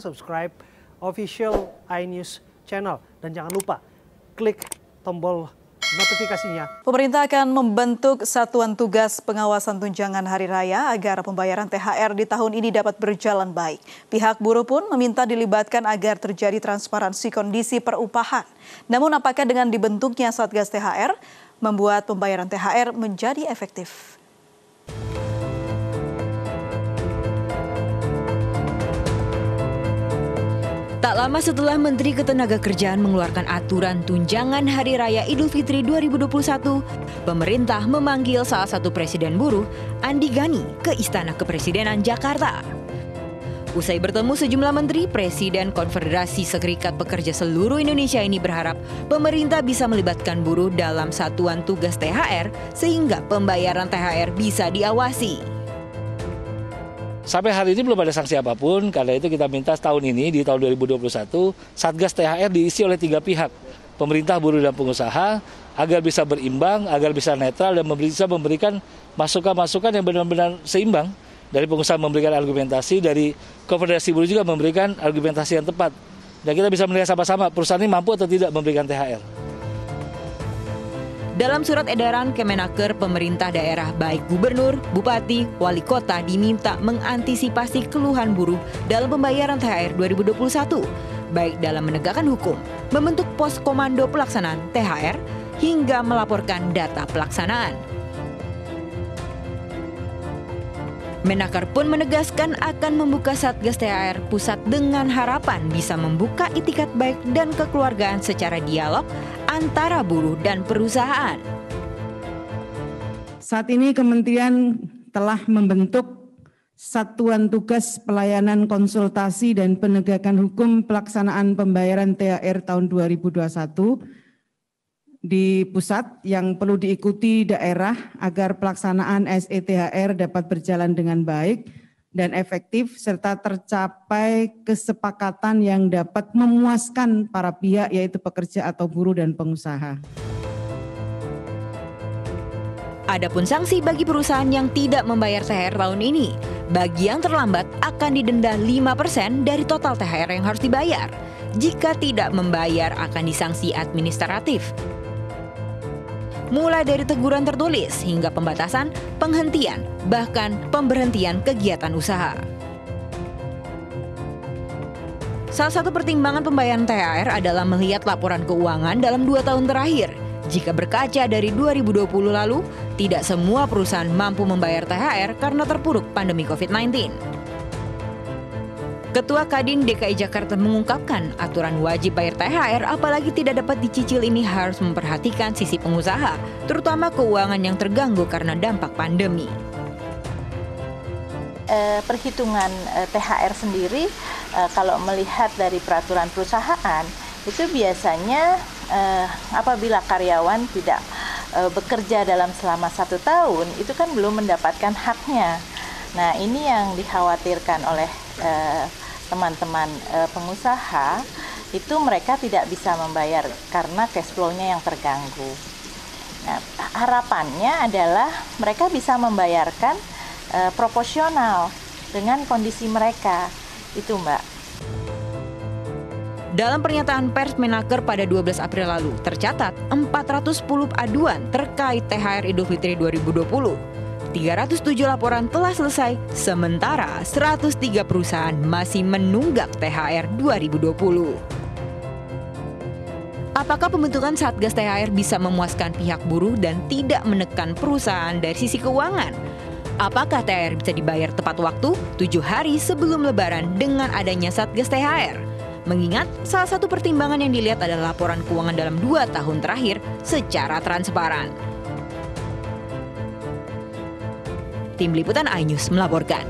subscribe official iNews channel. Dan jangan lupa klik tombol notifikasinya. Pemerintah akan membentuk Satuan Tugas Pengawasan Tunjangan Hari Raya agar pembayaran THR di tahun ini dapat berjalan baik. Pihak buruh pun meminta dilibatkan agar terjadi transparansi kondisi perupahan. Namun apakah dengan dibentuknya Satgas THR membuat pembayaran THR menjadi efektif? Tak lama setelah Menteri Ketenagakerjaan mengeluarkan aturan tunjangan Hari Raya Idul Fitri 2021, pemerintah memanggil salah satu presiden buruh, Andi Gani, ke Istana Kepresidenan Jakarta. Usai bertemu sejumlah menteri, Presiden Konfederasi Serikat Pekerja seluruh Indonesia ini berharap pemerintah bisa melibatkan buruh dalam satuan tugas THR sehingga pembayaran THR bisa diawasi. Sampai hari ini belum ada sanksi apapun, karena itu kita minta tahun ini, di tahun 2021, Satgas THR diisi oleh 3 pihak, pemerintah, buruh, dan pengusaha, agar bisa berimbang, agar bisa netral, dan bisa memberikan masukan-masukan yang benar-benar seimbang. Dari pengusaha memberikan argumentasi, dari Konfederasi Buruh juga memberikan argumentasi yang tepat. Dan kita bisa melihat sama-sama perusahaan ini mampu atau tidak memberikan THR. Dalam surat edaran Kemenaker, pemerintah daerah baik gubernur, bupati, wali kota diminta mengantisipasi keluhan buruh dalam pembayaran THR 2021, baik dalam menegakkan hukum, membentuk pos komando pelaksanaan THR, hingga melaporkan data pelaksanaan. Menaker pun menegaskan akan membuka Satgas THR pusat dengan harapan bisa membuka itikat baik dan kekeluargaan secara dialog antara buruh dan perusahaan. Saat ini Kementerian telah membentuk Satuan Tugas Pelayanan Konsultasi dan Penegakan Hukum Pelaksanaan Pembayaran THR tahun 2021 di pusat yang perlu diikuti daerah agar pelaksanaan SETHR dapat berjalan dengan baik dan efektif serta tercapai kesepakatan yang dapat memuaskan para pihak yaitu pekerja atau buruh dan pengusaha. Adapun sanksi bagi perusahaan yang tidak membayar THR tahun ini, bagi yang terlambat akan didenda 5% dari total THR yang harus dibayar. Jika tidak membayar akan disanksi administratif. Mulai dari teguran tertulis hingga pembatasan, penghentian, bahkan pemberhentian kegiatan usaha. Salah satu pertimbangan pembayaran THR adalah melihat laporan keuangan dalam 2 tahun terakhir. Jika berkaca dari 2020 lalu, tidak semua perusahaan mampu membayar THR karena terpuruk pandemi COVID-19. Ketua Kadin DKI Jakarta mengungkapkan aturan wajib bayar THR apalagi tidak dapat dicicil ini harus memperhatikan sisi pengusaha, terutama keuangan yang terganggu karena dampak pandemi. Perhitungan THR sendiri, kalau melihat dari peraturan perusahaan, itu biasanya apabila karyawan tidak bekerja dalam selama 1 tahun, itu kan belum mendapatkan haknya. Nah, ini yang dikhawatirkan oleh teman-teman pengusaha, itu mereka tidak bisa membayar karena cash flow-nya yang terganggu. Nah, harapannya adalah mereka bisa membayarkan proporsional dengan kondisi mereka, itu Mbak. Dalam pernyataan pers Menaker pada 12 April lalu, tercatat 410 aduan terkait THR Idul Fitri 2020. 307 laporan telah selesai, sementara 103 perusahaan masih menunggak THR 2020. Apakah pembentukan Satgas THR bisa memuaskan pihak buruh dan tidak menekan perusahaan dari sisi keuangan? Apakah THR bisa dibayar tepat waktu 7 hari sebelum Lebaran dengan adanya Satgas THR? Mengingat salah satu pertimbangan yang dilihat adalah laporan keuangan dalam 2 tahun terakhir secara transparan. Tim Liputan iNews melaporkan.